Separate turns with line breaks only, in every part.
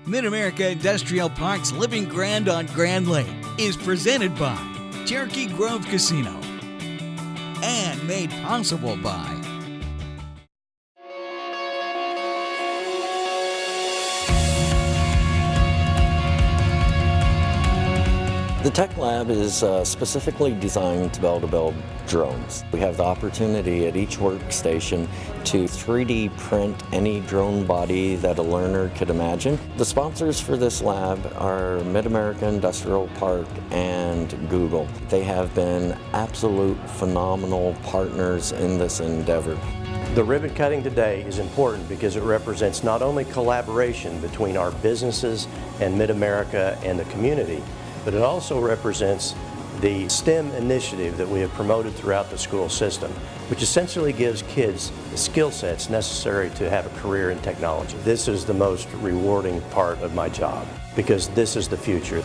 Mid-America Industrial Park's Living Grand on Grand Lake is presented by Cherokee Grove Casino and made possible by
The Tech Lab is specifically designed to be able to build drones. We have the opportunity at each workstation to 3D print any drone body that a learner could imagine. The sponsors for this lab are Mid-America Industrial Park and Google. They have been absolute phenomenal partners in this endeavor.
The ribbon cutting today is important because it represents not only collaboration between our businesses and Mid-America and the community, but it also represents the STEM initiative that we have promoted throughout the school system, which essentially gives kids the skill sets necessary to have a career in technology. This is the most rewarding part of my job because this is the future.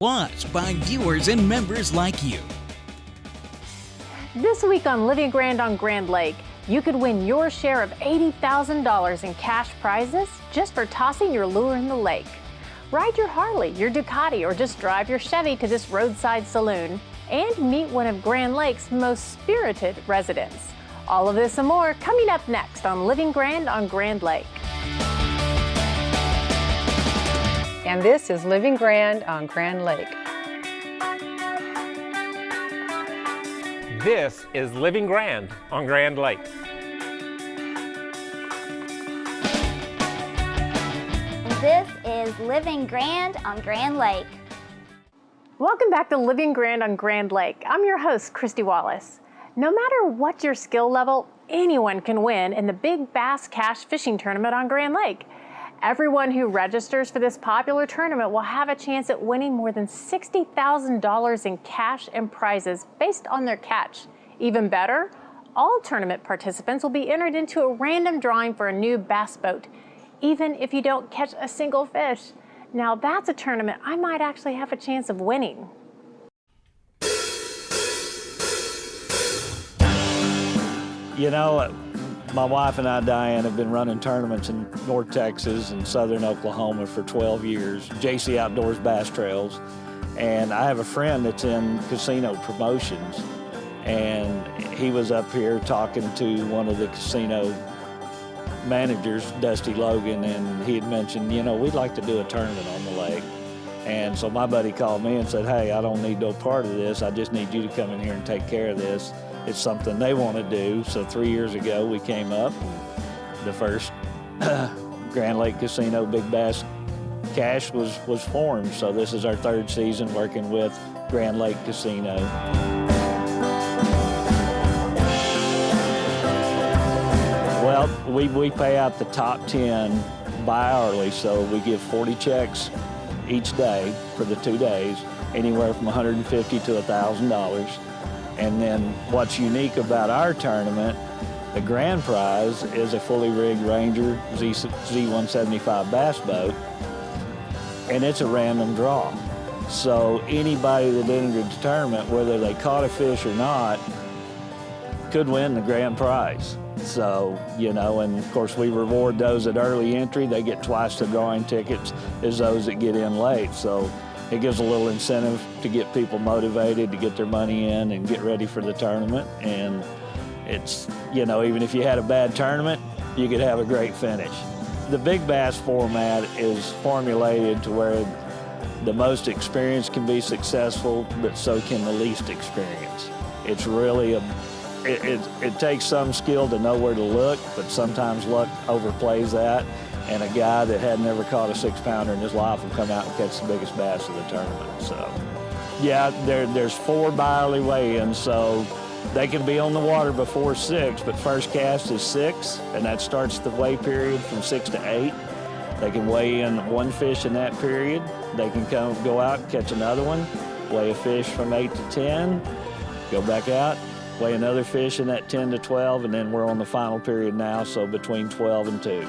Watched by viewers and members like you.
This week on Living Grand on Grand Lake, you could win your share of $80,000 in cash prizes just for tossing your lure in the lake. Ride your Harley, your Ducati, or just drive your Chevy to this roadside saloon and meet one of Grand Lake's most spirited residents. All of this and more coming up next on Living Grand on Grand Lake.
And this is Living Grand on Grand Lake.
This is Living Grand on Grand Lake.
This is Living Grand on Grand Lake.
Welcome back to Living Grand on Grand Lake. I'm your host, Christy Wallace. No matter what your skill level, anyone can win in the Big Bass Cash Fishing Tournament on Grand Lake. Everyone who registers for this popular tournament will have a chance at winning more than $60,000 in cash and prizes based on their catch. Even better, all tournament participants will be entered into a random drawing for a new bass boat, even if you don't catch a single fish. Now that's a tournament I might actually have a chance of winning.
You know, my wife and I, Diane, have been running tournaments in North Texas and Southern Oklahoma for 12 years, JC Outdoors Bass Trails. And I have a friend that's in casino promotions. And he was up here talking to one of the casino managers, Dusty Logan, and he had mentioned, you know, we'd like to do a tournament on the lake. And so my buddy called me and said, hey, I don't need no part of this. I just need you to come in here and take care of this. It's something they want to do. So 3 years ago, we came up, and the first Grand Lake Casino Big Bass Cash was formed. So this is our third season working with Grand Lake Casino. Well, we pay out the top 10 bi-hourly, so we give 40 checks each day for the 2 days, anywhere from $150 to $1,000. And then what's unique about our tournament, the grand prize is a fully rigged Ranger Z175 bass boat, and it's a random draw. So anybody that entered the tournament, whether they caught a fish or not, could win the grand prize. So, you know, and of course we reward those at early entry. They get twice the drawing tickets as those that get in late. So it gives a little incentive to get people motivated to get their money in and get ready for the tournament. And it's, you know, even if you had a bad tournament, you could have a great finish. The Big Bass format is formulated to where the most experience can be successful, but so can the least experience. It's really it takes some skill to know where to look, but sometimes luck overplays that. And a guy that had never caught a 6-pounder in his life will come out and catch the biggest bass of the tournament. So, yeah, there's 4 bi-hourly weigh-ins, so they can be on the water before 6, but first cast is 6, and that starts the weigh period from 6 to 8. They can weigh in 1 fish in that period. They can go out and catch another one, weigh a fish from 8 to 10, go back out, weigh another fish in that 10 to 12, and then we're on the final period now, so between 12 and 2.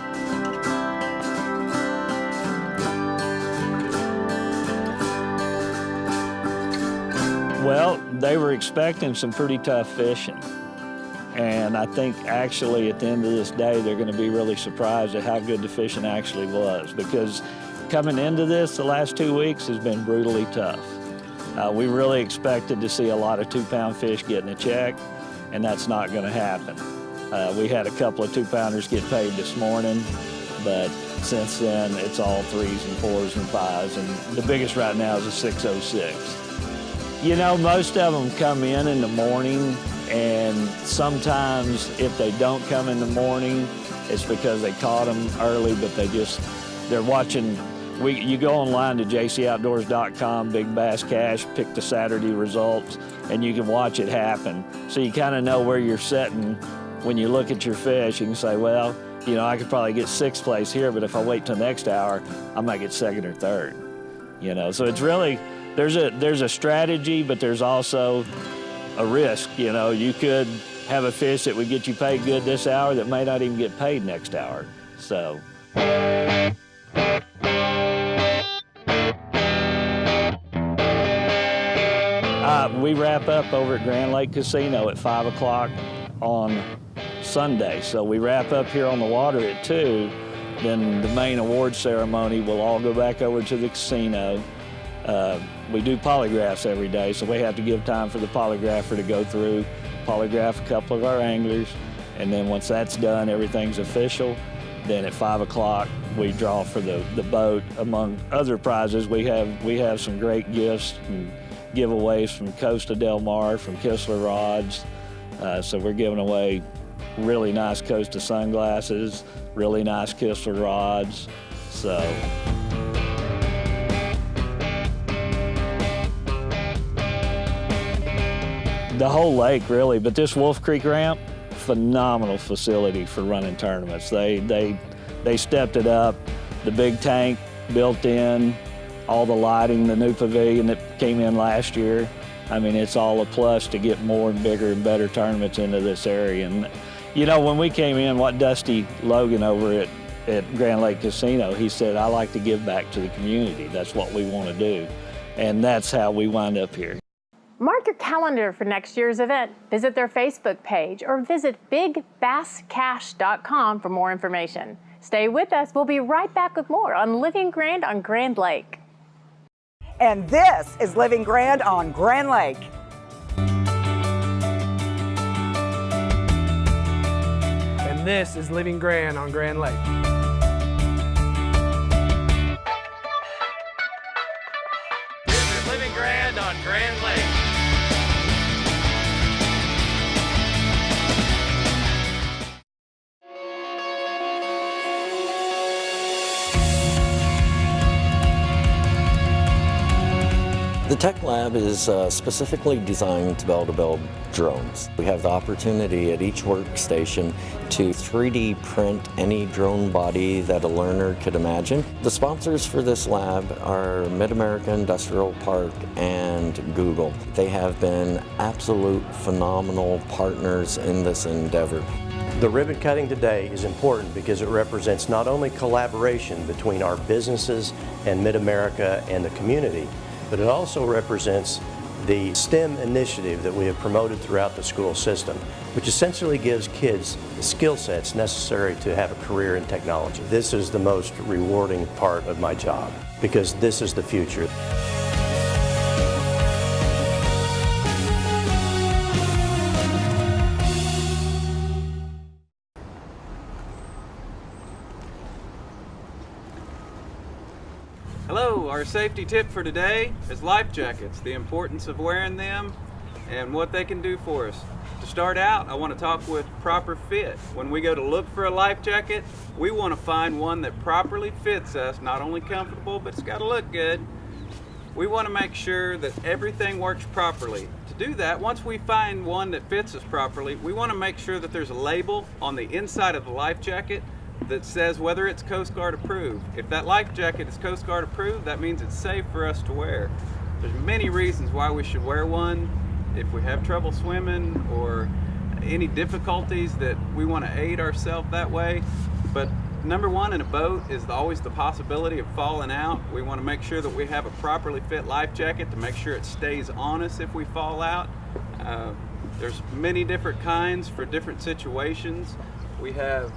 Well, they were expecting some pretty tough fishing. And I think actually at the end of this day, they're going to be really surprised at how good the fishing actually was, because coming into this, the last 2 weeks has been brutally tough. We really expected to see a lot of 2-pound fish getting a check, and that's not going to happen. We had a couple of 2-pounders get paid this morning, but since then, it's all 3s and 4s and 5s, and the biggest right now is a 606. You know, most of them come in the morning, and sometimes if they don't come in the morning, it's because they caught them early, but they're watching. You go online to jcoutdoors.com, Big Bass Cash, pick the Saturday results, and you can watch it happen. So you kind of know where you're setting when you look at your fish. You can say, well, you know, I could probably get 6th place here, but if I wait till next hour, I might get 2nd or 3rd. You know, so it's really, there's a strategy, but there's also a risk. You know, you could have a fish that would get you paid good this hour that may not even get paid next hour. So. We wrap up over at Grand Lake Casino at 5 o'clock on Sunday. So we wrap up here on the water at 2. Then the main award ceremony, we'll all go back over to the casino. We do polygraphs every day, so we have to give time for the polygrapher to go through, polygraph a couple of our anglers, and then once that's done, everything's official. Then at 5 o'clock, we draw for the boat. Among other prizes, we have some great gifts and giveaways from Costa Del Mar, from Kistler Rods. So we're giving away really nice Costa sunglasses, really nice Kistler rods. So. The whole lake, really, but this Wolf Creek ramp, phenomenal facility for running tournaments. They stepped it up. The big tank built in, all the lighting, the new pavilion that came in last year. I mean, it's all a plus to get more and bigger and better tournaments into this area. And, you know, when we came in, what Dusty Logan over at Grand Lake Casino, he said, I like to give back to the community. That's what we want to do. And that's how we wind up here.
Mark your calendar for next year's event. Visit their Facebook page or visit bigbasscash.com for more information. Stay with us. We'll be right back with more on Living Grand on Grand Lake.
And this is Living Grand on Grand Lake.
And this is Living Grand on Grand Lake.
This is Living Grand on Grand Lake.
The Tech Lab is specifically designed to build drones. We have the opportunity at each workstation to 3D print any drone body that a learner could imagine. The sponsors for this lab are Mid-America Industrial Park and Google. They have been absolute phenomenal partners in this endeavor.
The ribbon cutting today is important because it represents not only collaboration between our businesses and Mid-America and the community, but it also represents the STEM initiative that we have promoted throughout the school system, which essentially gives kids the skill sets necessary to have a career in technology. This is the most rewarding part of my job because this is the future.
Hello, our safety tip for today is life jackets, the importance of wearing them and what they can do for us. To start out, I want to talk with proper fit. When we go to look for a life jacket, we want to find one that properly fits us, not only comfortable, but it's got to look good. We want to make sure that everything works properly. To do that, once we find one that fits us properly, we want to make sure that there's a label on the inside of the life jacket that says whether it's Coast Guard approved. If that life jacket is Coast Guard approved, that means it's safe for us to wear. There's many reasons why we should wear one. If we have trouble swimming or any difficulties that we want to aid ourselves that way. But Number one in a boat is always the possibility of falling out. We want to make sure that we have a properly fit life jacket to make sure it stays on us if we fall out. There's many different kinds for different situations. We have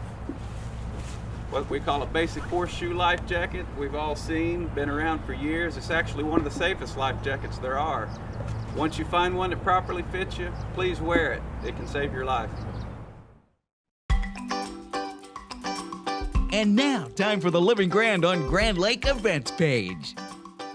what we call a basic horseshoe life jacket. We've all seen, been around for years. It's actually one of the safest life jackets there are. Once you find one that properly fits you, please wear it. It can save your life.
And now, time for the Living Grand on Grand Lake events page.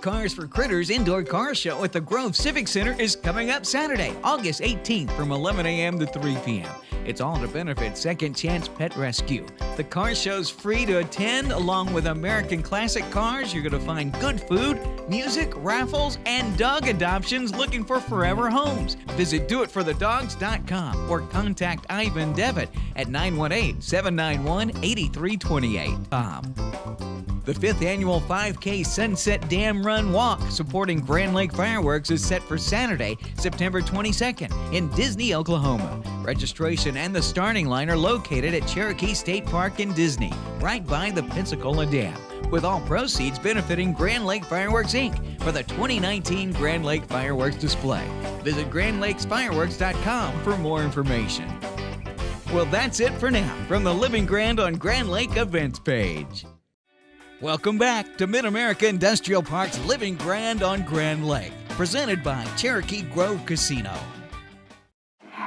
Cars for Critters Indoor Car Show at the Grove Civic Center is coming up Saturday, August 18th from 11 a.m. to 3 p.m. It's all to benefit Second Chance Pet Rescue. The car show's free to attend. Along with American classic cars, you're going to find good food, music, raffles, and dog adoptions looking for forever homes. Visit doitforthedogs.com or contact Ivan Devitt at 918-791-8328. Tom. The 5th annual 5K Sunset Dam Run Walk supporting Grand Lake Fireworks is set for Saturday, September 22nd in Disney, Oklahoma. Registration and the starting line are located at Cherokee State Park in Disney, right by the Pensacola Dam, with all proceeds benefiting Grand Lake Fireworks, Inc. for the 2019 Grand Lake Fireworks display. Visit GrandLakesFireworks.com for more information. Well, that's it for now from the Living Grand on Grand Lake events page. Welcome back to Mid-America Industrial Park's Living Grand on Grand Lake, presented by Cherokee Grove Casino.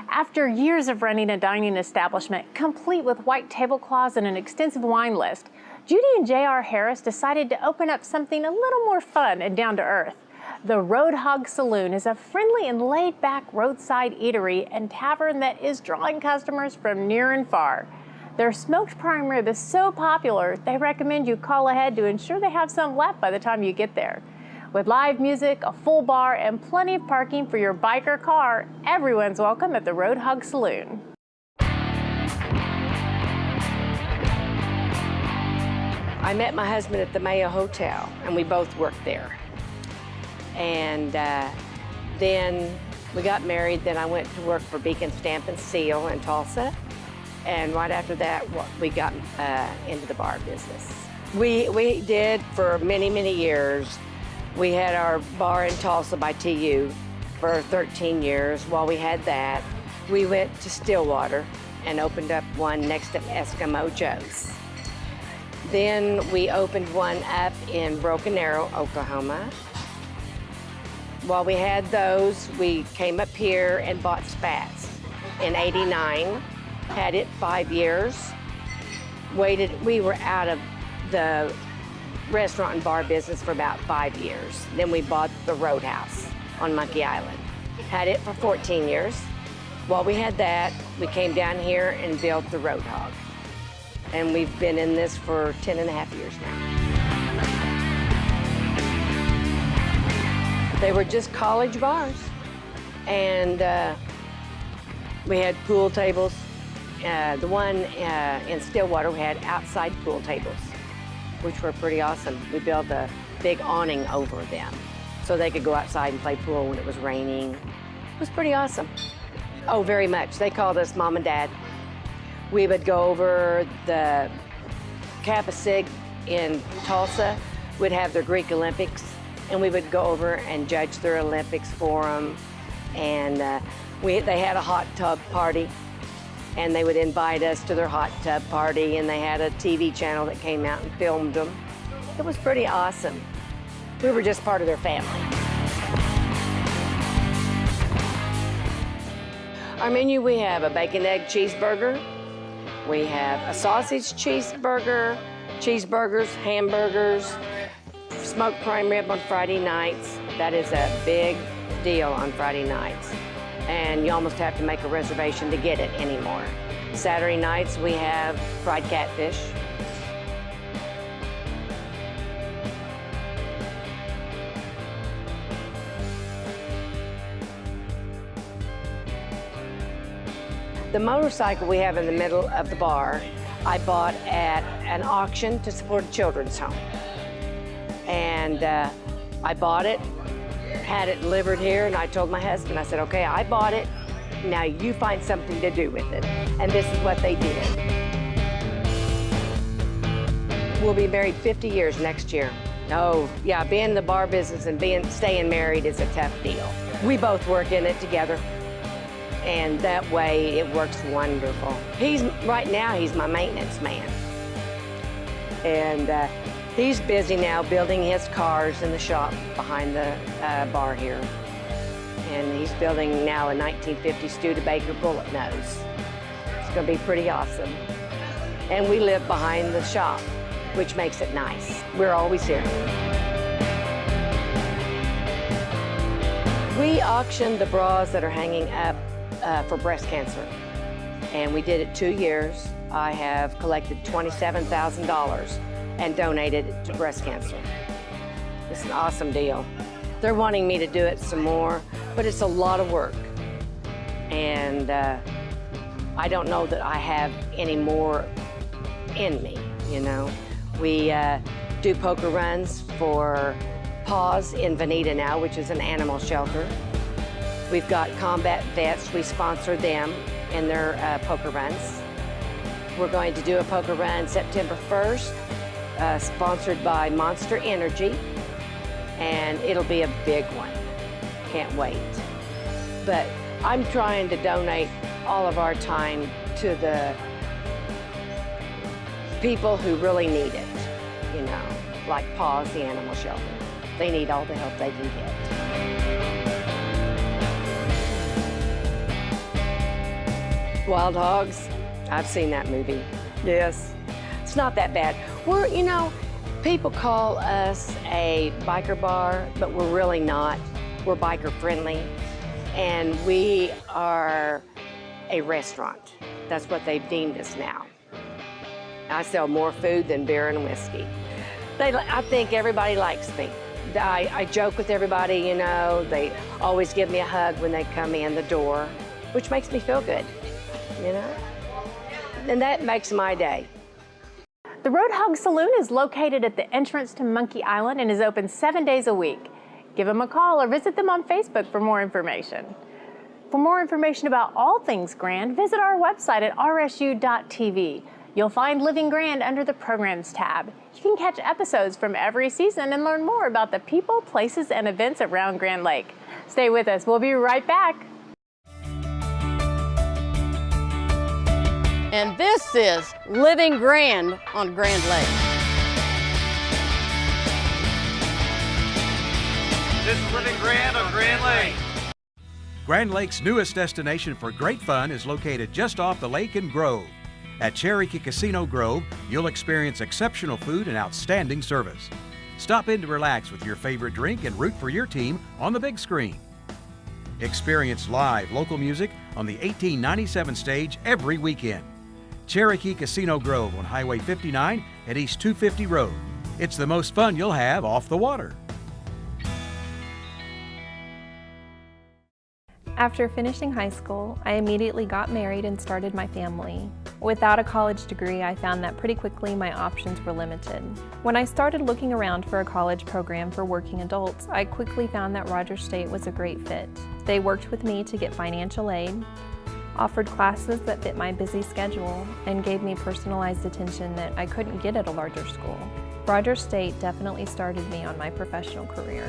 After years of running a dining establishment, complete with white tablecloths and an extensive wine list, Judy and J.R. Harris decided to open up something a little more fun and down to earth. The Roadhog Saloon is a friendly and laid-back roadside eatery and tavern that is drawing customers from near and far. Their smoked prime rib is so popular, they recommend you call ahead to ensure they have some left by the time you get there. With live music, a full bar, and plenty of parking for your bike or car, everyone's welcome at the Roadhog Saloon.
I met my husband at the Mayo Hotel, and we both worked there. And then we got married. Then I went to work for Beacon Stamp and Seal in Tulsa. And right after that, we got into the bar business. We did for many, many years. We had our bar in Tulsa by TU for 13 years. While we had that, we went to Stillwater and opened up one next to Eskimo Joe's. Then we opened one up in Broken Arrow, Oklahoma. While we had those, we came up here and bought Spats in '89. Had it 5 years. We were out of the restaurant and bar business for about 5 years. Then we bought the Roadhouse on Monkey Island. Had it for 14 years. While we had that, we came down here and built the Roadhog. And we've been in this for 10 and a half years now. They were just college bars. And we had pool tables. The one in Stillwater, we had outside pool tables, which were pretty awesome. We built a big awning over them so they could go outside and play pool when it was raining. It was pretty awesome. Oh, very much. They called us Mom and Dad. We would go over the Kappa Sig in Tulsa. We'd have their Greek Olympics, and we would go over and judge their Olympics for them. And they had a hot tub party. And they would invite us to their hot tub party, and they had a TV channel that came out and filmed them. It was pretty awesome. We were just part of their family. Our menu, we have a bacon egg cheeseburger. We have a sausage cheeseburger, cheeseburgers, hamburgers, smoked prime rib on Friday nights. That is a big deal on Friday nights. And you almost have to make a reservation to get it anymore. Saturday nights, we have fried catfish. The motorcycle we have in the middle of the bar, I bought at an auction to support a children's home. And I bought it, had it delivered here, and I told my husband, I said, okay, I bought it, now you find something to do with it. And this is what they did. We'll be married 50 years next year. Oh, yeah, being in the bar business and staying married is a tough deal. We both work in it together, and that way it works wonderful. Right now, he's my maintenance man. And he's busy now building his cars in the shop behind the bar here. And he's building now a 1950 Studebaker bullet nose. It's gonna be pretty awesome. And we live behind the shop, which makes it nice. We're always here. We auctioned the bras that are hanging up for breast cancer. And we did it 2 years. I have collected $27,000 and donated it to breast cancer. It's an awesome deal. They're wanting me to do it some more, but it's a lot of work. And I don't know that I have any more in me, you know. We do poker runs for Paws in Veneta now, which is an animal shelter. We've got combat vets. We sponsor them in their poker runs. We're going to do a poker run September 1st, sponsored by Monster Energy, and it'll be a big one. Can't wait. But I'm trying to donate all of our time to the people who really need it, you know, like Paws, the animal shelter. They need all the help they can get. Wild Hogs, I've seen that movie. Yes, it's not that bad. We're, you know, people call us a biker bar, but we're really not. We're biker friendly, and we are a restaurant. That's what they've deemed us now. I sell more food than beer and whiskey. I think everybody likes me. I joke with everybody, you know. They always give me a hug when they come in the door, which makes me feel good, you know. And that makes my day.
The Roadhog Saloon is located at the entrance to Monkey Island and is open 7 days a week. Give them a call or visit them on Facebook for more information. For more information about all things Grand, visit our website at rsu.tv. You'll find Living Grand under the Programs tab. You can catch episodes from every season and learn more about the people, places, and events around Grand Lake. Stay with us. We'll be right back.
And this is Living Grand on Grand Lake.
This is Living Grand on Grand Lake.
Grand Lake's newest destination for great fun is located just off the lake in Grove. At Cherokee Casino Grove, you'll experience exceptional food and outstanding service. Stop in to relax with your favorite drink and root for your team on the big screen. Experience live local music on the 1897 stage every weekend. Cherokee Casino Grove on Highway 59 at East 250 Road. It's the most fun you'll have off the water.
After finishing high school, I immediately got married and started my family. Without a college degree, I found that pretty quickly my options were limited. When I started looking around for a college program for working adults, I quickly found that Rogers State was a great fit. They worked with me to get financial aid, offered classes that fit my busy schedule, and gave me personalized attention that I couldn't get at a larger school. Rogers State definitely started me on my professional career.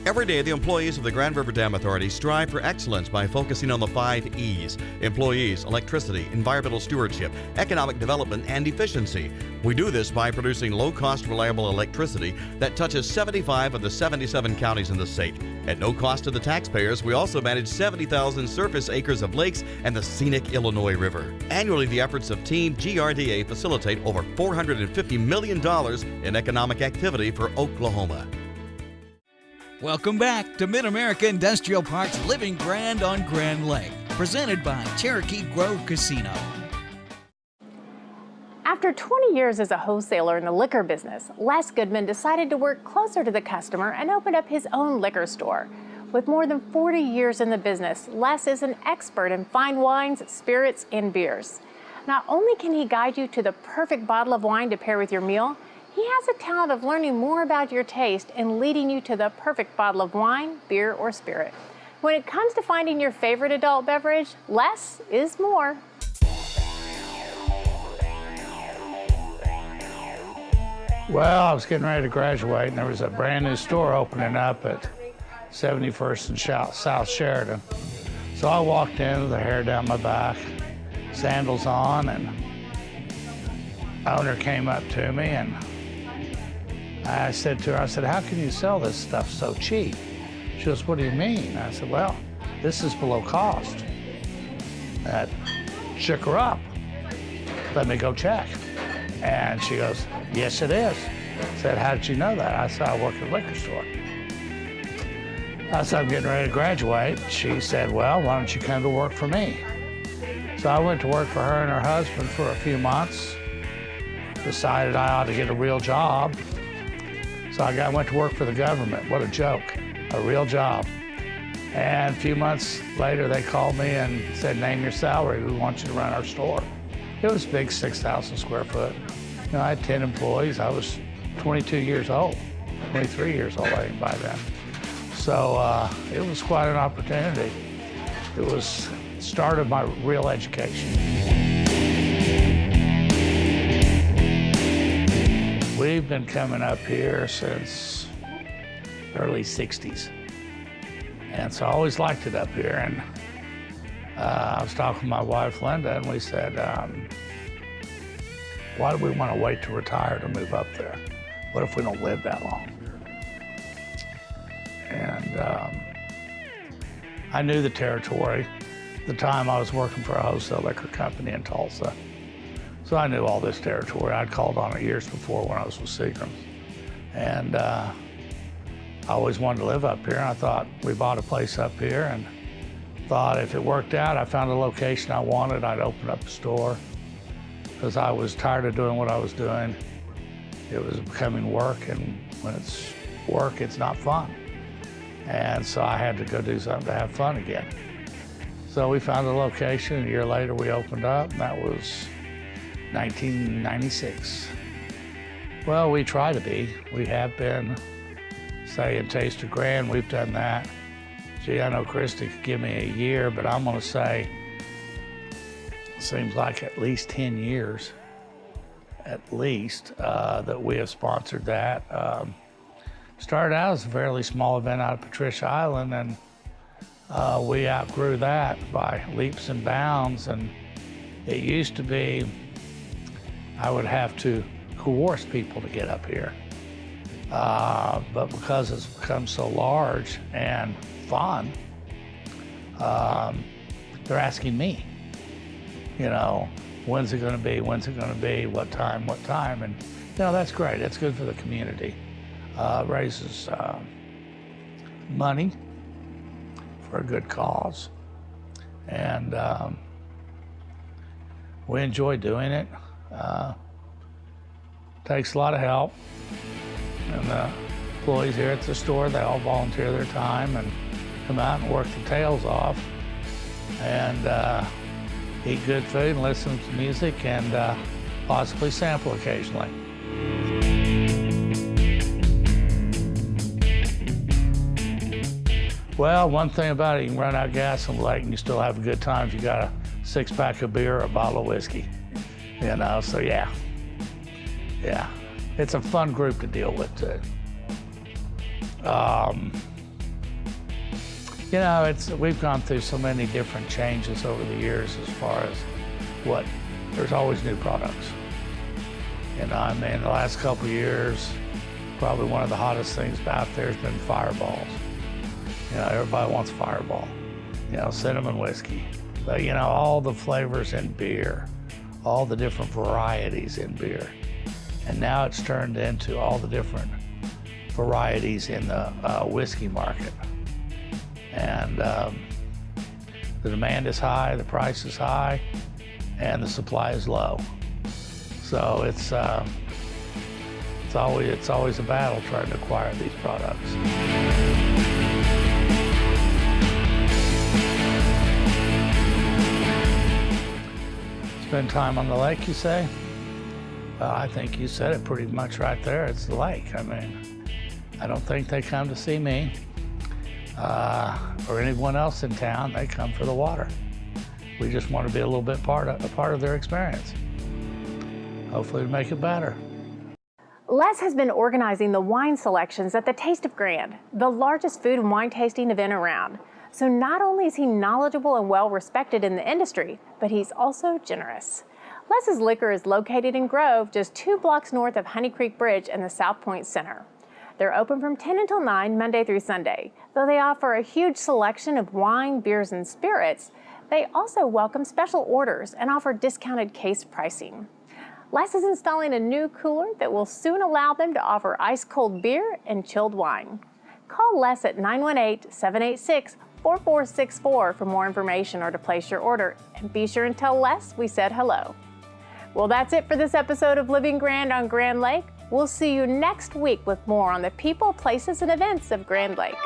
Every day, the employees of the Grand River Dam Authority strive for excellence by focusing on the 5 E's: employees, electricity, environmental stewardship, economic development, and efficiency. We do this by producing low-cost, reliable electricity that touches 75 of the 77 counties in the state. At no cost to the taxpayers, we also manage 70,000 surface acres of lakes and the scenic Illinois River. Annually, the efforts of Team GRDA facilitate over $450 million in economic activity for Oklahoma.
Welcome back to Mid-America Industrial Park's Living Grand on Grand Lake, presented by Cherokee Grove Casino.
After 20 years as a wholesaler in the liquor business, Les Goodman decided to work closer to the customer and opened up his own liquor store. With more than 40 years in the business, Les is an expert in fine wines, spirits, and beers. Not only can he guide you to the perfect bottle of wine to pair with your meal, he has a talent of learning more about your taste and leading you to the perfect bottle of wine, beer, or spirit. When it comes to finding your favorite adult beverage, less is more.
Well, I was getting ready to graduate, and there was a brand new store opening up at 71st and South Sheridan. So I walked in with the hair down my back, sandals on, and the owner came up to me, and I said to her, I said, "How can you sell this stuff so cheap?" She goes, "What do you mean?" I said, "Well, this is below cost." That shook her up. Let me go check. And she goes, "Yes, it is." I said, "How did you know that?" I said, "I work at a liquor store." I said, "I'm getting ready to graduate." She said, "Well, why don't you come to work for me?" So I went to work for her and her husband for a few months. Decided I ought to get a real job. So I went to work for the government. What a joke, a real job. And a few months later, they called me and said, "Name your salary, we want you to run our store." It was big, 6,000 square foot. You know, I had 10 employees. I was 22 years old, 23 years old, I think, by then. So it was quite an opportunity. It was the start of my real education. We've been coming up here since early 60s. And so I always liked it up here. And I was talking to my wife, Linda, and we said, why do we want to wait to retire to move up there? What if we don't live that long? And I knew the territory. At the time I was working for a wholesale liquor company in Tulsa. So I knew all this territory. I'd called on it years before when I was with Seagram's. And I always wanted to live up here. I thought we bought a place up here and thought if it worked out, I found a location I wanted, I'd open up a store. Because I was tired of doing what I was doing. It was becoming work, and when it's work, it's not fun. And so I had to go do something to have fun again. So we found a location, a year later we opened up, and that was 1996. Well, we try to be. We have been, say, in Taste of Grand, we've done that. Gee, I know Christy could give me a year, but I'm gonna say, it seems like at least 10 years, at least, that we have sponsored that. Started out as a fairly small event out of Patricia Island, and we outgrew that by leaps and bounds. And it used to be, I would have to coerce people to get up here. But because it's become so large and fun, they're asking me, you know, when's it gonna be, when's it gonna be, what time, and you know, that's great, it's good for the community. Raises money for a good cause, and we enjoy doing it. Takes a lot of help, and the employees here at the store, they all volunteer their time and come out and work their tails off, and eat good food and listen to music, and possibly sample occasionally. Well, one thing about it, you can run out of gas on the lake and you still have a good time if you got a 6-pack of beer or a bottle of whiskey, you know, so yeah. It's a fun group to deal with too. You know, we've gone through so many different changes over the years as far as there's always new products. You know, I mean, the last couple of years, probably one of the hottest things out there has been fireballs. You know, everybody wants Fireball, you know, cinnamon whiskey. But, you know, all the flavors in beer, all the different varieties in beer. And now it's turned into all the different varieties in the whiskey market. And the demand is high, the price is high, and the supply is low. So it's always a battle trying to acquire these products. Spend time on the lake, you say? Well, I think you said it pretty much right there. It's the lake. I mean, I don't think they come to see me or anyone else in town. They come for the water. We just want to be a little bit a part of their experience. Hopefully to make it better.
Les has been organizing the wine selections at the Taste of Grand, the largest food and wine tasting event around. So not only is he knowledgeable and well respected in the industry, but he's also generous. Les's Liquor is located in Grove, just 2 blocks north of Honey Creek Bridge and the South Point Center. They're open from 10 until 9, Monday through Sunday. Though they offer a huge selection of wine, beers, and spirits, they also welcome special orders and offer discounted case pricing. Les is installing a new cooler that will soon allow them to offer ice-cold beer and chilled wine. Call Les at 918-786-4464 for more information or to place your order, and be sure and tell Les we said hello. Well, that's it for this episode of Living Grand on Grand Lake. We'll see you next week with more on the people, places, and events of Grand Lake.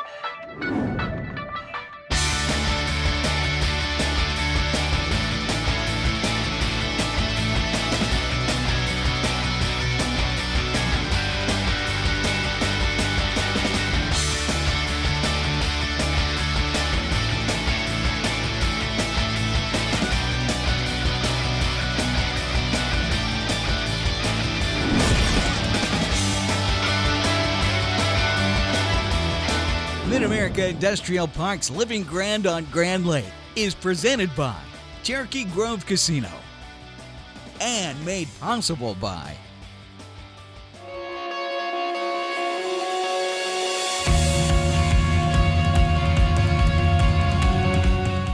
Mid-America Industrial Park's Living Grand on Grand Lake is presented by Cherokee Grove Casino and made possible by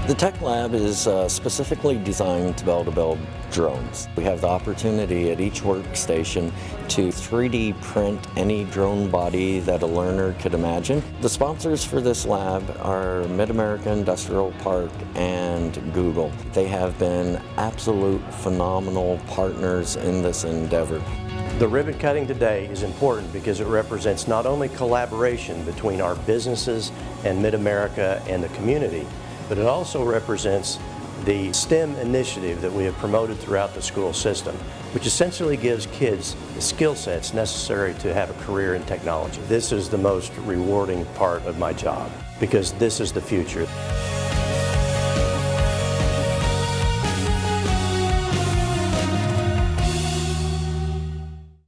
The Tech Lab is specifically designed to build drones. We have the opportunity at each workstation to 3D print any drone body that a learner could imagine. The sponsors for this lab are Mid-America Industrial Park and Google. They have been absolute phenomenal partners in this endeavor.
The ribbon cutting today is important because it represents not only collaboration between our businesses and Mid-America and the community, but it also represents the STEM initiative that we have promoted throughout the school system, which essentially gives kids the skill sets necessary to have a career in technology. This is the most rewarding part of my job because this is the future.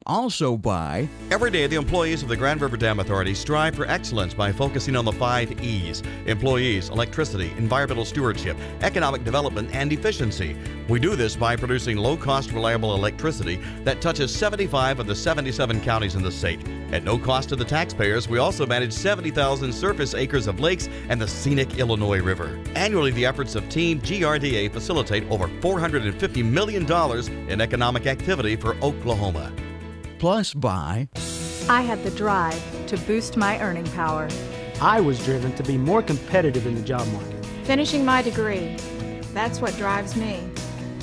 Also by
every day, the employees of the Grand River Dam Authority strive for excellence by focusing on the 5 E's: employees, electricity, environmental stewardship, economic development, and efficiency. We do this by producing low-cost, reliable electricity that touches 75 of the 77 counties in the state. At no cost to the taxpayers, we also manage 70,000 surface acres of lakes and the scenic Illinois River. Annually, the efforts of Team GRDA facilitate over $450 million in economic activity for Oklahoma.
Plus by
I had the drive to boost my earning power.
I was driven to be more competitive in the job market.
Finishing my degree, that's what drives me.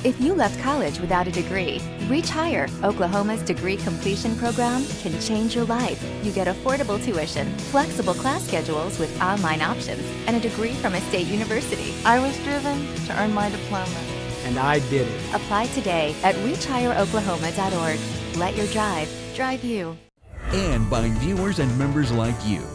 If you left college without a degree, Reach Higher, Oklahoma's degree completion program, can change your life. You get affordable tuition, flexible class schedules with online options, and a degree from a state university.
I was driven to earn my diploma.
And I did it.
Apply today at reachhigheroklahoma.org. Let your drive drive you.
And by viewers and members like you.